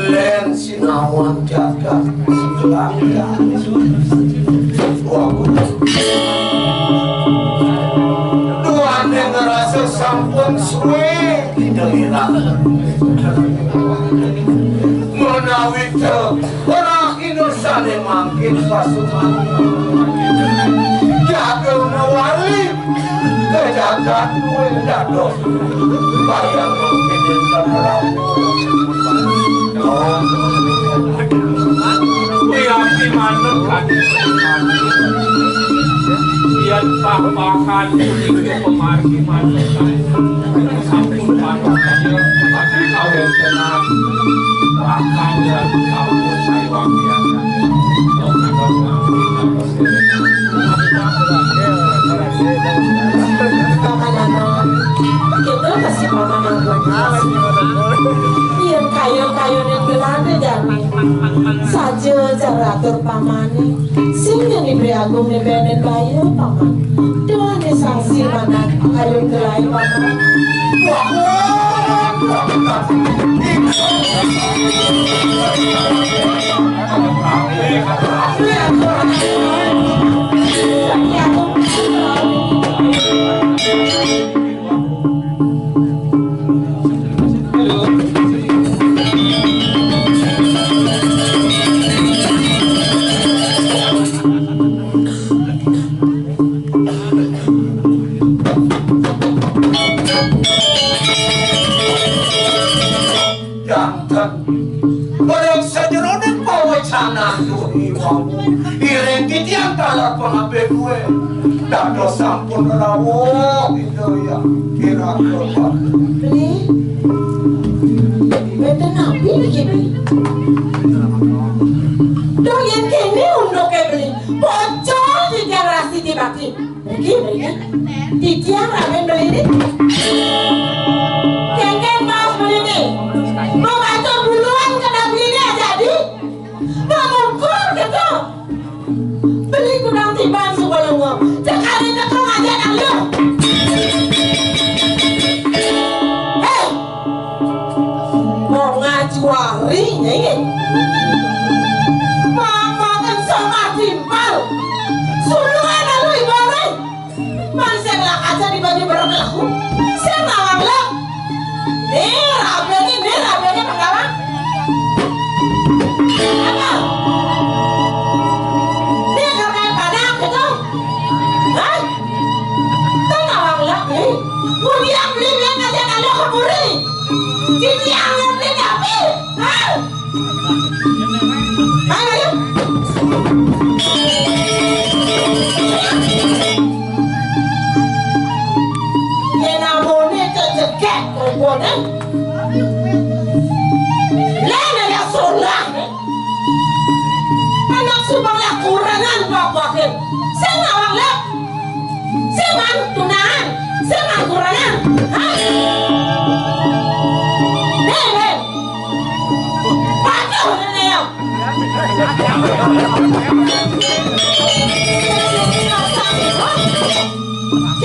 Len sinawan jagat silang Tuhan yang ngerasa sampun suwe hilang menawi ke orang Indonesia yang makin pasukan jagal nawali ke jagat duwe dados bayang makin terlalu Tapi manut kan biar papakan itu pemargi manut sampun papakannya tapi kawin tenang rakam dan sampun saya wakian kita kasih pamanan iya kayu-kayu yang gelanda jangan saja jaratur pamane sing yang diberi agung ni benen bayu paman doa ni sanksi mana kayu gelai paman Iring titiang talak pengabe gue dados sampun rawuh itu ya kira keluar beli benten nabi lagi beli dong yang kini untuk beli bocor di garasi di baki beli di tiang ramen beli ini kengkeng mau beli ini mau bantu duluan kena beli ini jadi mau ngukur gitu beli kudang tiban sebelum ngom sekali nekong aja nang lu hei mau ngajuari ini mama kan sama timpal sulungan lalu ibarat manusia ngelak aja dibagi berlaku saya ngawang lak nih rabeni penggalang apa? Dia karena padang gitu hah? Tengah lak nih muliang beli biar aja kalau keburi jadi yang beli tapi hah? Ayo ya namanya cecekek perempuan lena ya solah anak subangnya kurangan bapak-bapak saya ngawang lep saya mantunan saya manturangan hah? Patuh ini ya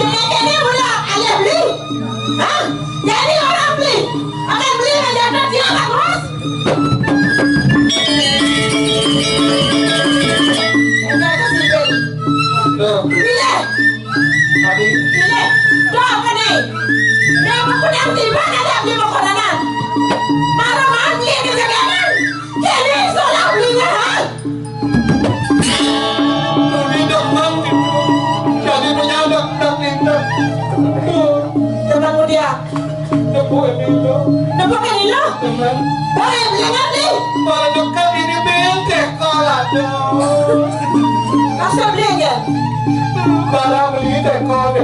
jadi udah ayah beli hah? Jadi orang beli akan beli aja nanti akan terus pilih pilih doa apa nih yang aku yang tiba ada beli makanan marah mati ini sekarang jadi soal belinya hah? jadi penyadap dan indah temanmu dia nepuk ini nepuk ini lo boleh bilang nih kalau dekat ini bentek kalah dong asal beli aja barang beli dekor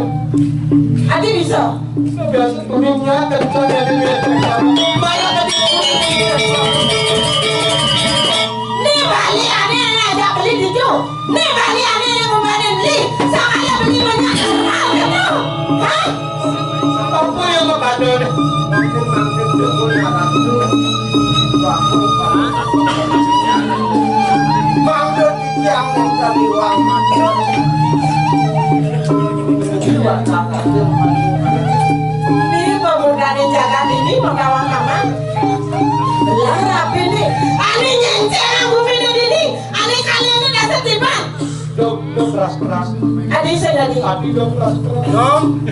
adi bisa biasa turunnya kencang jadi bentek barang tadi nih balik aneh aja beli itu nih balik aneh yang mau beli sama ya beli banyak kenal gitu hah? apa yang mau kado nih makin dulu Mangga yang mencari uang macam ini pemuda jagat ini mau kawan kawan Larap ini, ani nyenceng bumi ini, ani kali ini dasar tiba. Dok keras. Adi sedari. Adi dok keras. Nom.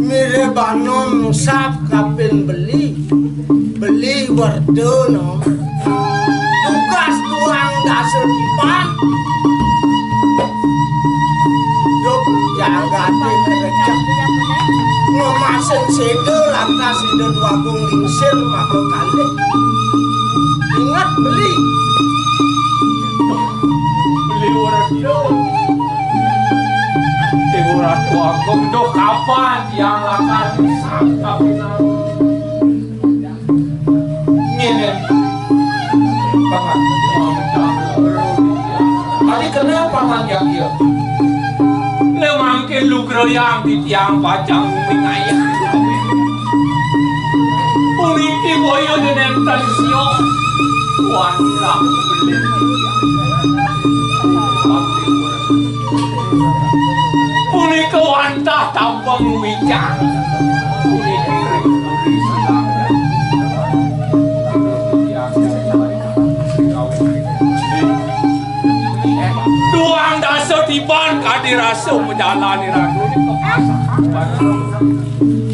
Mire banom sap kapin beli wardo nom. Tugas tuang dasar kipan. Dok jaga kerja. Ngomasen sedo lantas sedo dua kong lingsir maka kali. Ingat beli wardo. Orang tua kau kapan yang akan disangkap ini pangan tadi kenapa manggil dia lemangkin lukro yang di tiang pajang mengayah uniki boyo dengan talisio wanita beli Uni kewantah tampang wijang Uni kiri silang Tuang dasar tiban kadirasa menjalani ragu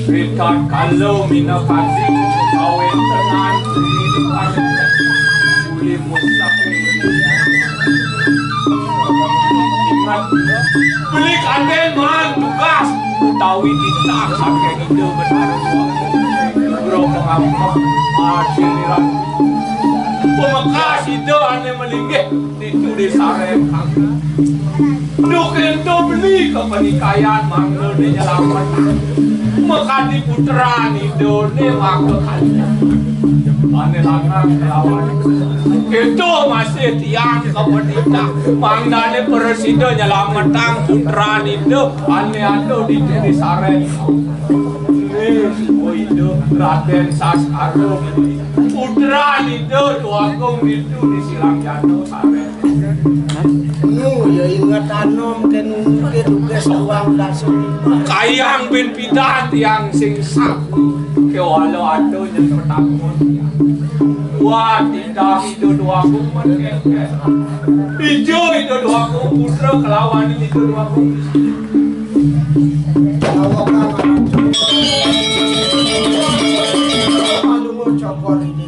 Berikan kalau mina kasih kawin tenang Suli mustaqim Ingat beli kaden man tugas utawi ditak sampai gitu benar bro pengampun akhiriran pemekas itu ane melinggih itu di sarem dukin to beli ke penikayan mangga di nyelamat maka di puteran itu ne waktu kalian ane lanang kelawan itu masih tiang kepenita mangdane presiden nyelamatang puteran itu ane ado di saren oh itu Raden Saskarum puteran itu tuakung itu di silang jatuh saren ya ingat anom ken tugas tuang dasar kayang bin pidat yang singsak ke walau ado yang pertama wah tidak itu dua kuman hijau itu dua putra kelawan itu dua palungo cokor ini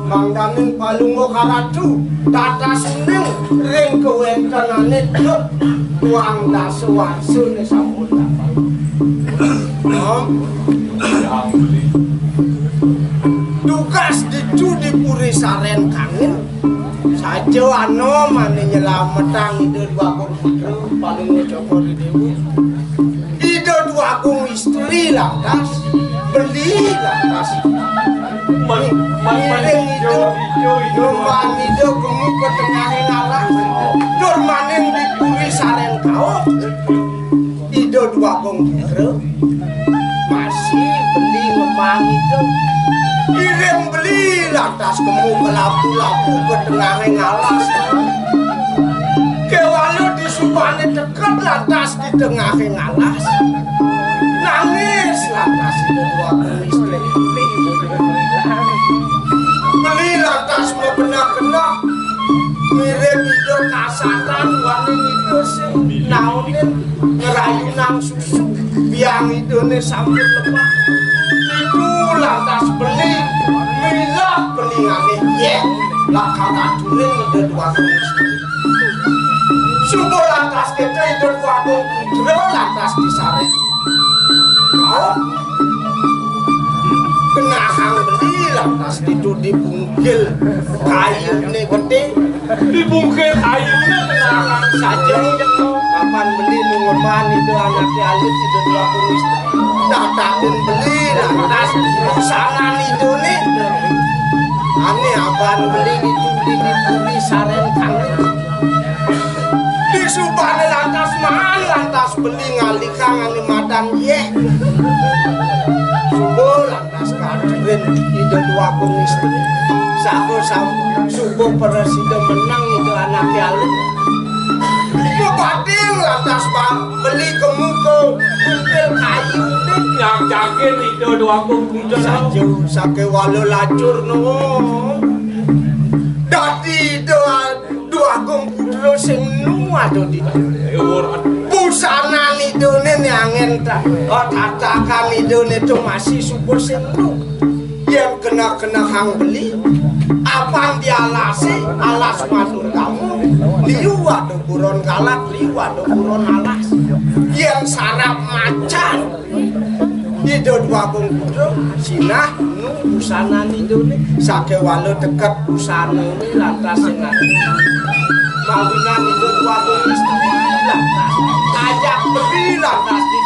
mangdamin palungo karatu tata seneng ring kewentenane duk tuang dasar warsune sampun tugas dicu di puri saren kangen saja ano mane nyelametang ide dua kong putra palungo cokor dewu ide dua kong istri lantas beli lantas Miring itu Durman itu kemu ketengahin alas Durmanin di puri saren kau ide dua kong putra masih beli ngemang itu Irem beli lantas kemu kelapu-lapu ketengahin alas kewalu di subane dekat lantas di tengahin alas nangis lantas itu dua kong istri beli lantas mau kena mirip itu kasatan wanin itu sih naunin ngerayu nang susu biang itu nih sambil lemah itu lantas beli milah beli ngane ye lah kata dunin itu dua istri subuh lantas kita itu dua putra lantas disarek kau kenahang beli lantas itu dibungkil kayu nih gede dibungkil kayunya kenahang saja kapan beli nungeman itu anaknya alit itu dua istri datakin beli lantas sangan itu nih aneh apaan beli itu di saren kangen di subane lantas mahal lantas beli ngalikang ane madan ye subuh lantas kadurin ide dua istri subuh presiden menang itu anaknya alit Wadil lantas Pak beli kemuko kuntil kayu nih yang jaket itu dua komputer saja sake walo lacur no dadi dua komputer sing nu ado di busana nidone nyangen tatakan nidone itu masih super sing nu yang kena hang beli apa dialasi alas matur kamu liu ada buron galak liu ada buron alas yang sarap macan itu dua komputer sinah nu busana nidone sake walo dekat busana ini lantas sengat mawinan itu dua istri lantas ajak beli lantas di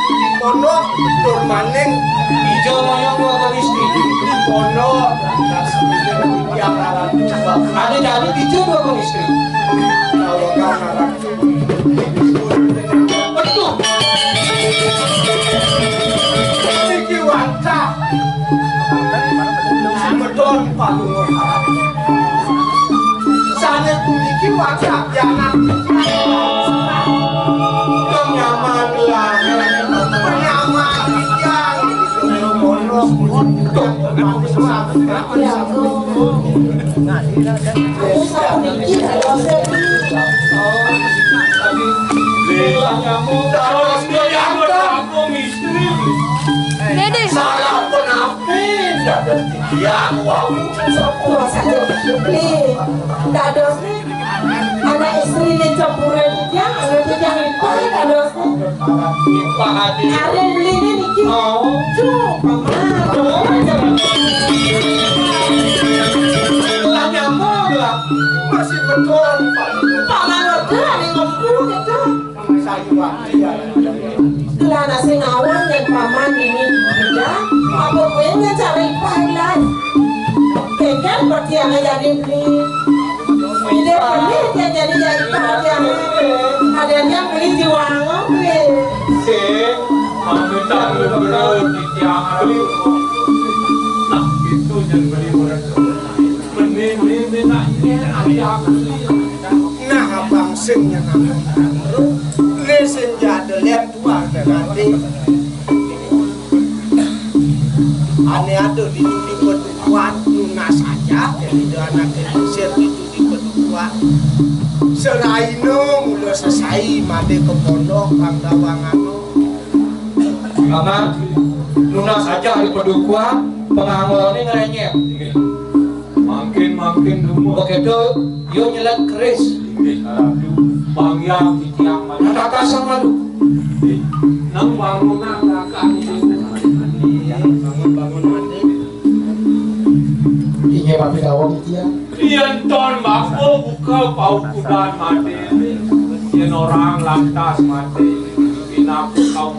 pondok tur maning Ijo moyong dua istri. di pondok lantas yang rawat Ada jadi ijo dua istri. kalau kan Betul. iki wanca medon palung sane kuniki wanca jangan Nyaman lah. penyaman yang pondok Ya aku sama dikit terus dia yang bergabung istri Salah penapin dan tiang wow. beli dados nih anak istri nih campuran dia anak dia itu dados Pak Adi. ada beli nih niki Lah nyamuk lah. masih medon paman order ada ngomong gitu sayuran dia lah nasi ngawang dan paman ini ya apa gue cari pailan kan berarti yang jadi beli ini beli yang jadi yang ada yang beli di warung beli meminta beli di tiang beli nah itu yang beli mereka beli ayah nah abang sing yang ini sing jadi lihat tua nanti ane ada di pedukuhan lunas saja jadi anak kecil itu di pedukuhan seraino udah selesai made ke pondok kang dawangan Karena lunas saja di pedukuhan pengangguran ini ngerenyet. makin gemuk Begitu yo nyelat keris. bang yang di tiang mana Ada kasar malu. nang bangunan kakak bangun mandi Inge papi dawang itu ya. Iyan ton bako buka pau kudan mati Iyan orang lantas mati Pinaku kau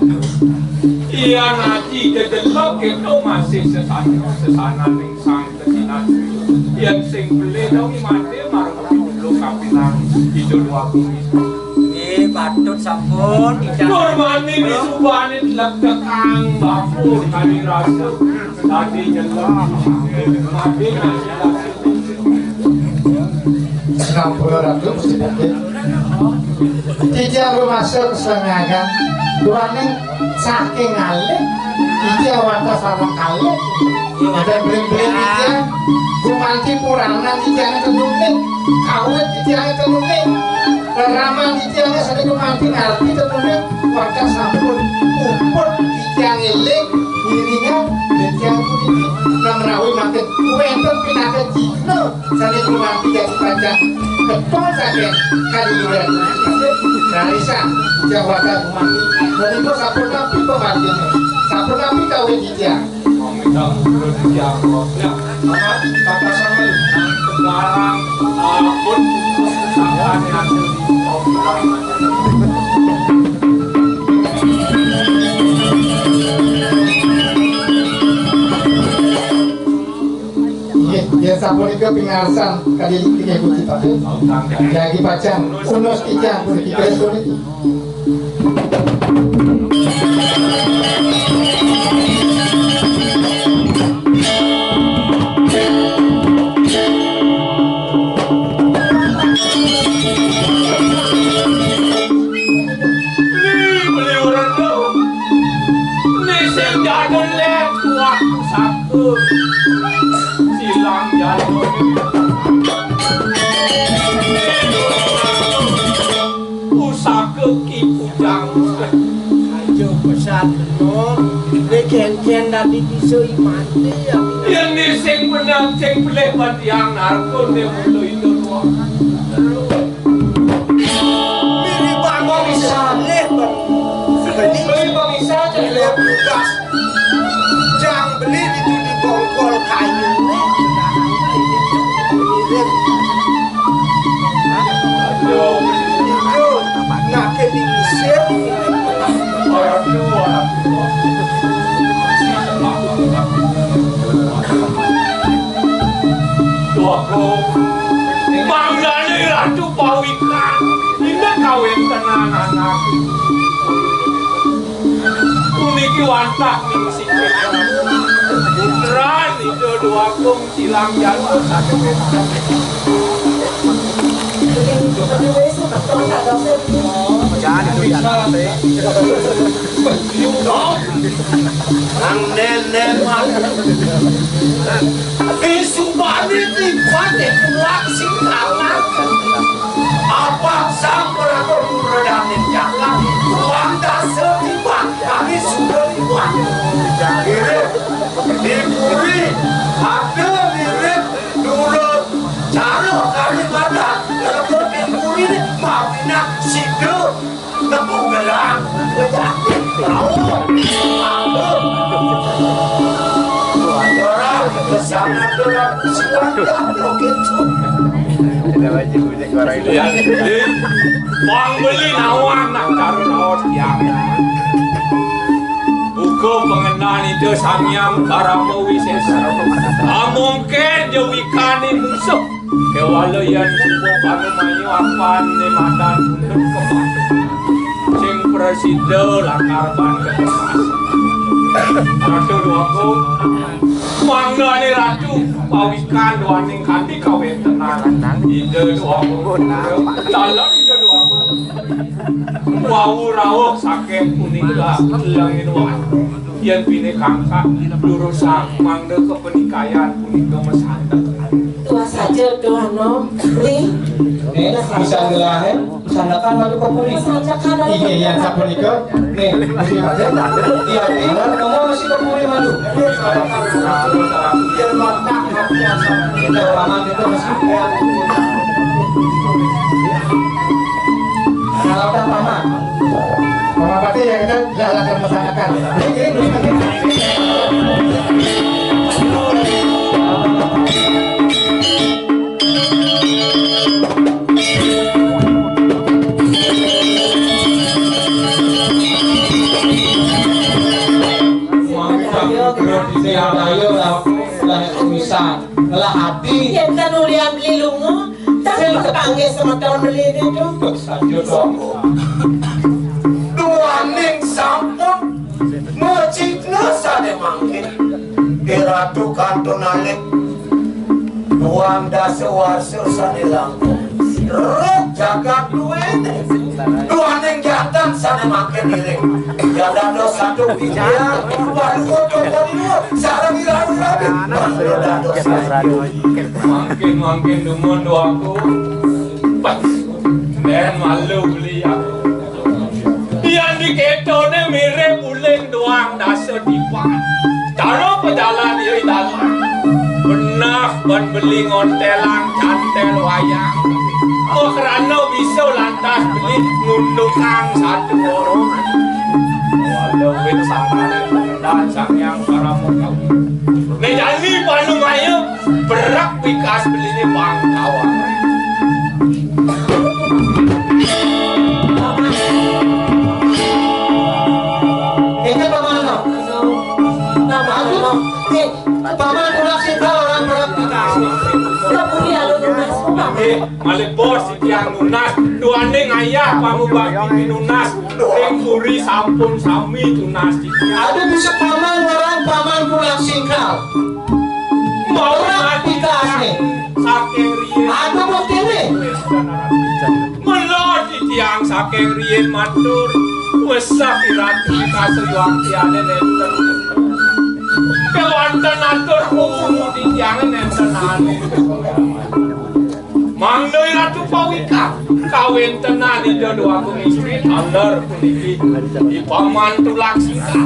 Iyan nanti jejelok itu masih sesana ning sang kesinan Iyan sing beli dong mati marah dulu kapinan itu dua kumis Patut sampun Normani bisubanin lagdakang bako kali rasa Tadi jelok mati nasi Ngampura ratu mesti nanti Ija masuk sengaja Duaning saking ngalih Ija wata sarang kalih Ada beli-beli Ija Gumanti puranan Ija yang tenuning Kawet Ija yang tenuning Raman Ija yang sedih gumanti ngerti tenuning Wata sampun Uput Ija yang iling Dirinya Ija yang kuniti Namrawi makin Kuentot pinaka jino Sedih gumanti jadi pajak Betul saja kali ini Narisa Jawatan Kumati dan itu sapu napi pematinya sapu napi kawin dia Meminta urut yang ya, sama kata sama sekarang pun akan hasil ya sapu itu pingarsan kali ini kayak kunci pakai lagi pacang unos kijang kulit kipres kulit Usake ki pujang ayo pesan non ken dari bisa mati ya yen ni sing menang sing pelek yang narko ne mulo itu mirip bang bisa lebar beli bang bisa jadi tugas jangan beli itu di bongkol kayu nak di Mesir orang tua tuaku manggane ratu pawika ini kawin tenan anak uniki wantak ning sikit puteran itu duaku silang jalan ang nenek isubani di kuate tulak singkalan apa sang perator meredanin jalan wanda setiba kami sudah dibuat mirip dipuri ada mirip dulu cara kami badan kalau dipuri mabina sidur tepung gelang tahu bersama dengan silang begitu. Bang beli nawang nak cari rawat yang hukum pengenal itu samyang baramo wisesa mungkin jawikani musuh kewalo yang subuh panumanyo apan ni madan untuk kemat sing presiden lakarban kemas ratu duaku manggani ratu pawikan duaning kandi kawin tenan ide duaku dalam ide duaku wau rawok sakit punika langin wan yang bini kangka lurusak mangde kepenikayan punika mesantek tua saja doa no nih bisa ngelahin sandakan lalu kopuri iya yang sapunika nih iya ngomong masih kopuri malu biar mantap kita paman itu masih kalau udah paman berarti ya kita jalankan masyarakat ayo lah bisa lah hati yang kan ulian beli lungo tapi kepanggil sama tahun beli itu saja dong Duaning sampun mecikna sade mangkin iratu kantonalik duang dasa warsa sade langkung rok jagat duwene duaning jatan sade mangkin iring jada do satu bijian baru koto koto sarang iraru rabi baru dado sadu mungkin dumon doaku pas dan malu beli aku yang diketone mirip uling doang dasar dipan taruh pejalan yoi dalam benak ban beli ngontelang cantel wayang oh kerana bisa lantas beli ngundung kang satu orang walau win sangat dan sang yang para mukau nejali palung ayo berak bikas beli ni bang kawan paman udah sih orang berat nggak punya lu lunas malik bos yang lunas duaning ayah kamu bagi lunas puri sampun sami tunas ada bisa paman orang paman pulang singkal mau mati kasih saking rien ada bukti nih melod di tiang saking rien matur wesah pirati kasuyang tiane nenten kewanten atur di tiang nenten Mangloi Ratu Pawika kawin tenan ida duagung istri aler puniki di paman Tulaksika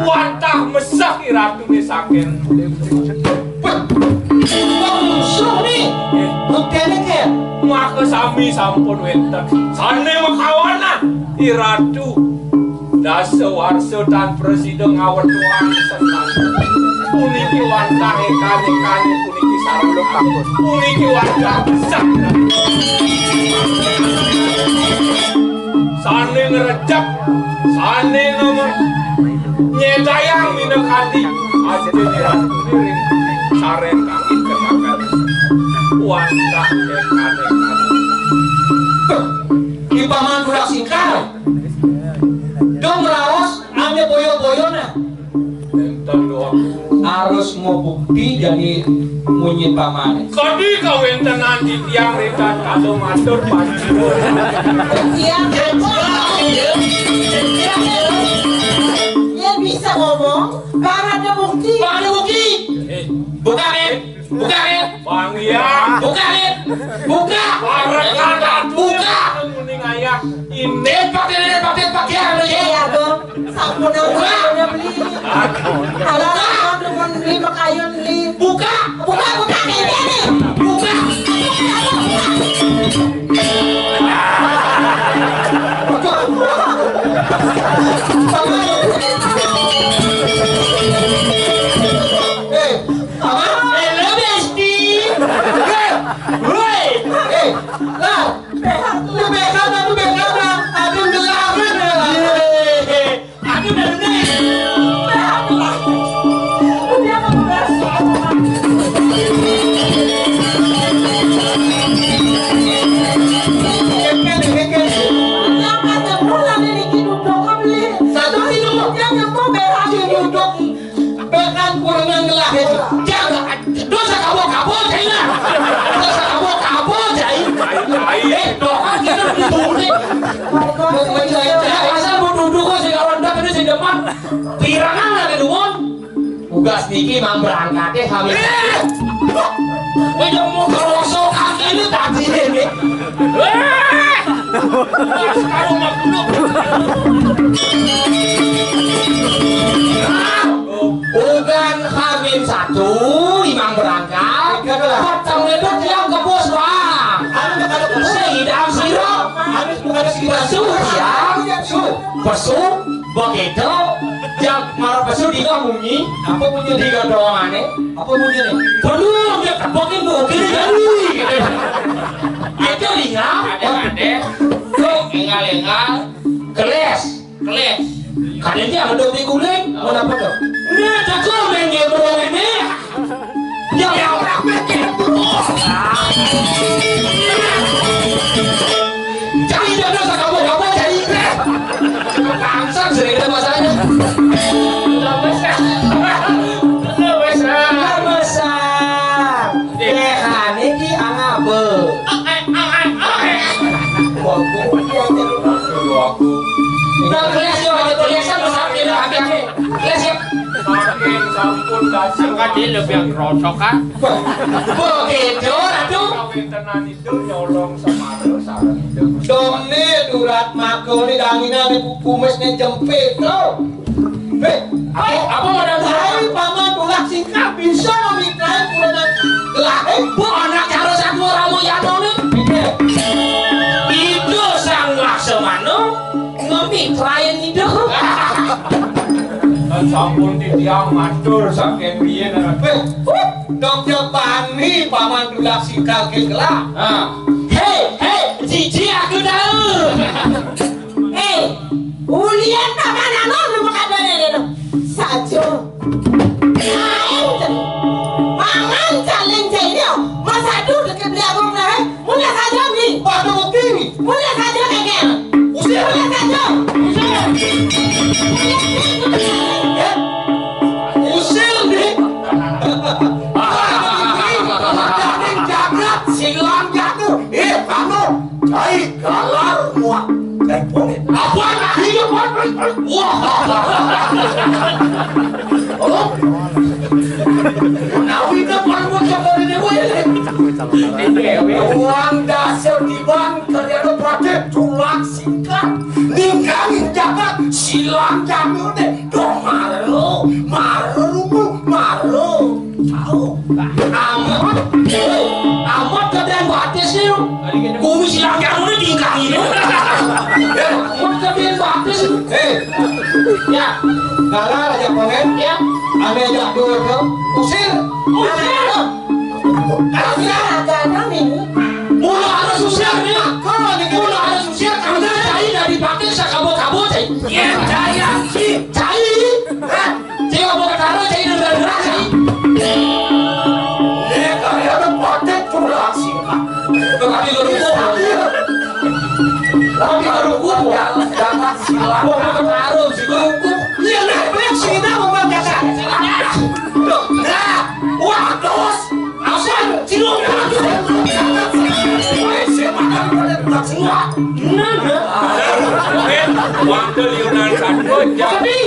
wantah mesah ratune saking Suni, buktene ke? maka sami sampun wenten sane makawanan iratu dasa warsa dan presiden ngawedhuan senan puniki wantah ekane puniki sarana kapus puniki wantah besar sane ngerejep sane nyedayang minekati ajeng iratu niring saren kami kenakan wantah ekane Di paman Tulaksika. Dong raos ame boyo-boyona. enten doa Harus mau bukti jadi munyin paman. kadi kawin tenan di tiang retan kalau matur panjenengan Iya, dia bisa ngomong, baru ada bukti. Ada bukti. Buka Ren. Buka Ren. Bang Yang Buka Ren. Buka. Bareng Buka. kuning ayah ini Pakai anu ya. Iya dong, sampun udah beli. Kalau mau beli makayun beli. Buka. Buka nih dia nih. Buka. Tugas niki mang berangkatnya hamil. Udah mau kerosok kaki ini tadi ini. Sekarang mah dulu. Bukan hamil 1, imang berangkat. Potong ledot yang ke bos bang. Sidang sirop. Besu ya. Besu. Begitu. Yang marah besu di kamungi. Apa punya di doangannya? Apa punya nih? Waduh, dia kepokin bukit jadi. Itu lingal. Ada. Tuh, engal. Keles. Kalian dia ada dobi guling. Mau apa tuh? Ini ada guling dia berong ini. Yang orang mikir terus. Jadi jangan usah kamu jadi kres. Langsung sering ada masalahnya. Besar. Dekane ki angabe. Aku. Nah, kelas yo ada tulisan besar di hati-hati. Kelas ya. makin sampun dasar kadi lebih krosok kan Begitu, Ratu. kawin tenan itu nyolong Samara sareng itu Domne durat makoni dangina di kumisnya jempit lo. Apa modal saya paman Tulaksika bisa memikirkan kulinan lahir. Bu anak harus aku ramu yano nih. Itu sang Laksamana ngemitrain itu. dan sampun titiang matur saking biyen Dok Jepani paman Tulaksika kegelak. Hei, cici aku tahu. Ulian paman anu lu makada nene sajo. Mangan caleng jaya masa dulu dekat belakang nah. Mulai saja ni. Pada bukti ni. Mulai saja kekek. Usir. Mulai saja. Usir ni. Jagat silang jatuh. Kamu cai galar muak. Apa hidup wah. Oh. Nawi ka parmo sa ko ni mo. Uang dasar diban kerja protek tulak singkat ninggalin jagat silang jamu deh dong maru tahu amat keadaan batis nih kumi silang jamu nih tingkangin amat keadaan batis ya gagal aja pengen ya aneh aja dulu usir Agak ini. mula ada sosial nih mula ada sosial karena cai dari pakai sakabut-kabut ya saya sih cai cai mau ketara cai dari cai karya protek tulak singkat tapi tapi gua jangan silang mau ketara sih gua iya nek sini mau jaga nah waduh asan cilung semua waktu liunan satu jadi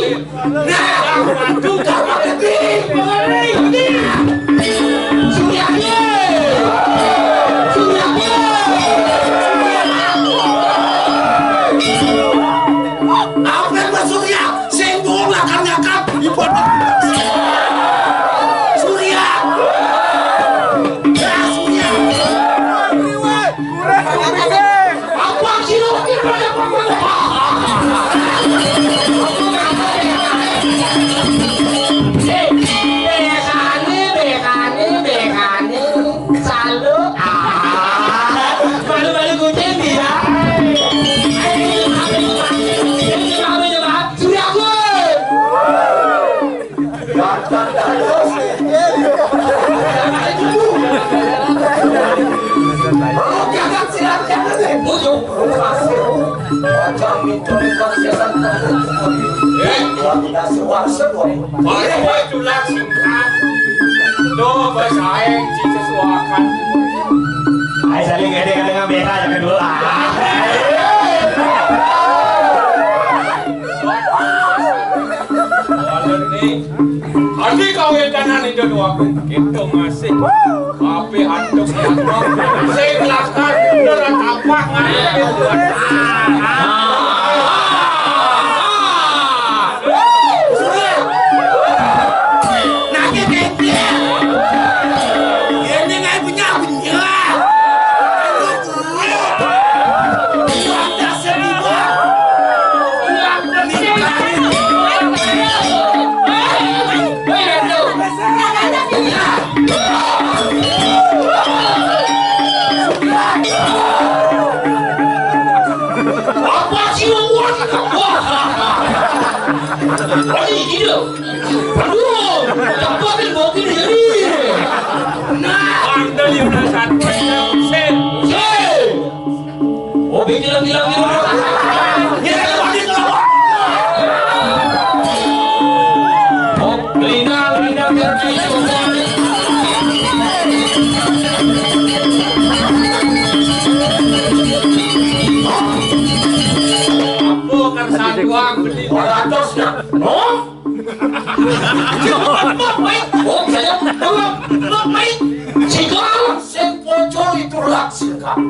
baru mau tulak singkat doh bersaing di sesuakan Ay, saling gede dengan beta yang kedua. Adi kawin kanan itu dua itu masih tapi hantuk saya kelakar beneran apa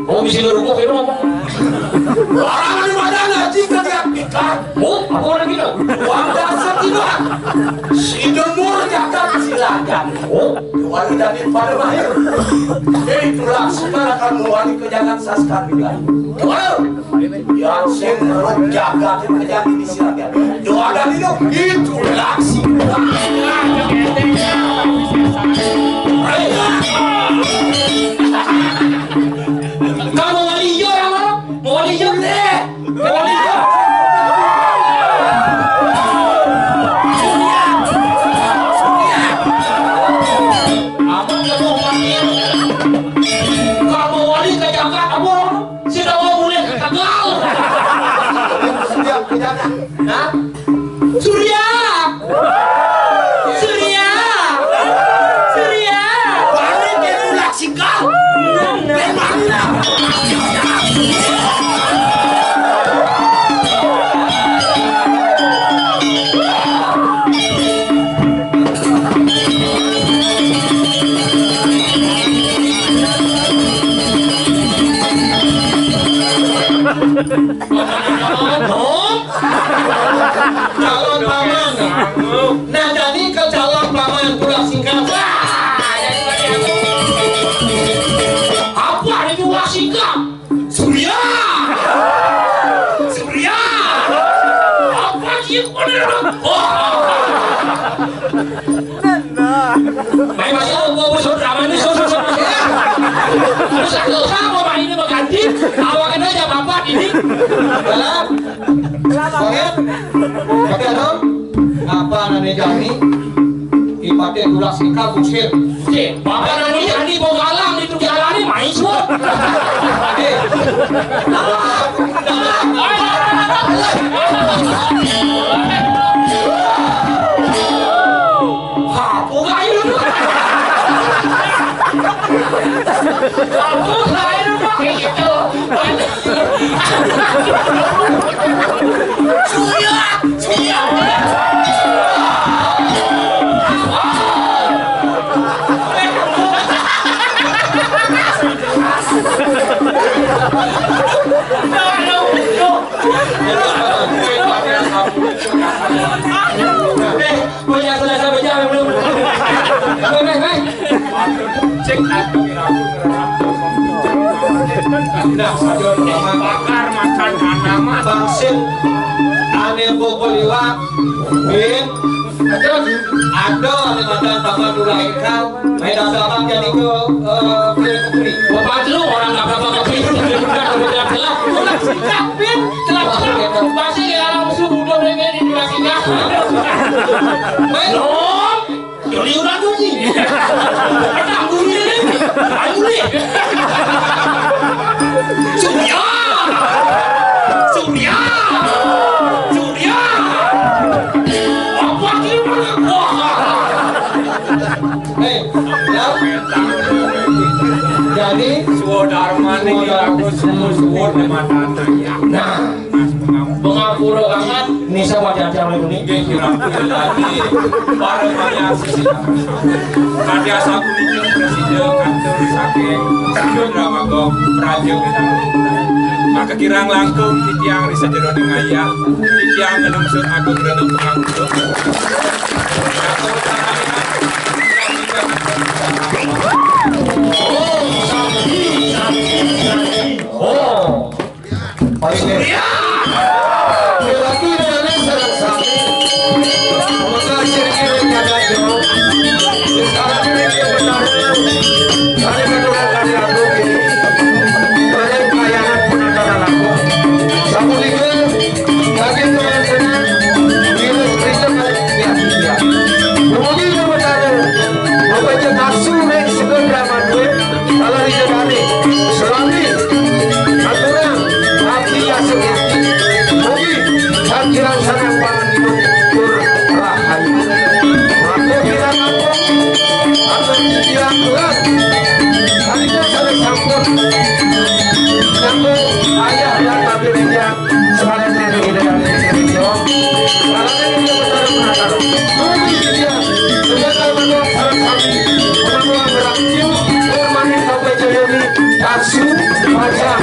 Oh, bisa ngerubah kayak ngomong. orang di mana ngaji kalian pikat Oh, apa orang gitu? uang dasar tidak si demur jagat silakan wali dari pada mahir itulah sekarang akan wali kejangan saskan bilang yang senrok jagat kejangan di silakan doa dan itulah si kamu wali hijau yang mana? Mau wali hijau deh. Mau wali hijau. Amat kamu wali. Kamu wali kejaga kamu. Sudah mau mulai gagal. Hah? Surya. Surya. Surya. balik ke tulak singkat memanglah Aduh, sama ini mengganti. Awakan aja bapak ini. Dalam. Banget. Tapi ano? Apa nani jani? Ipate dula sikal kusir. Bapak nani jadi mau galang itu jalani main semua. Hapu kayu tu. Hapu kayu pakai itu. Suya. Punya selesai berjalan belum? Cek atau Nah, sajo nama bakar makan tanaman. bangsin ane boboliwa bin ada ane makan tambah dula ikal main dasar jadi ke kiri. Bapak lu orang nggak berapa keping udah jelas udah sikap bin jelas masih ya langsung udah pengen di jelas sikap main dong jadi udah bunyi kita bunyi ini bunyi Surya apa gimana Jadi Suodharma ini aku suwur di mata ya. nah mengapura banget ini sama jajang ini Kira-kira lagi para variasi karya saku ini presiden kantor saking drama go praja bidang maka kirang langkung titiang risa jero ngaya titiang ngelungsur agung renung penganggur oh Surya lagi dengan serang sami maka kiri kada jauh sekarang ini benar ada kedua kali aku ini ada kayangan penantara aku sabu liga lagi teman-teman ini cerita ya kemudian benar apa itu nafsu yang segera mandu kalau dijadani selami aturan api asal Mugi sanjiran sanang pangan itu rahayu. Aku bilang aku bilang Tuhan. Tadi saya sampun. Aku ayah dan babi meja sekalian dari video. Sekarang ini benar benar. Mugi dia sudah tahu sarang kami. Orang berakhir bermain sampai jadi tasu macam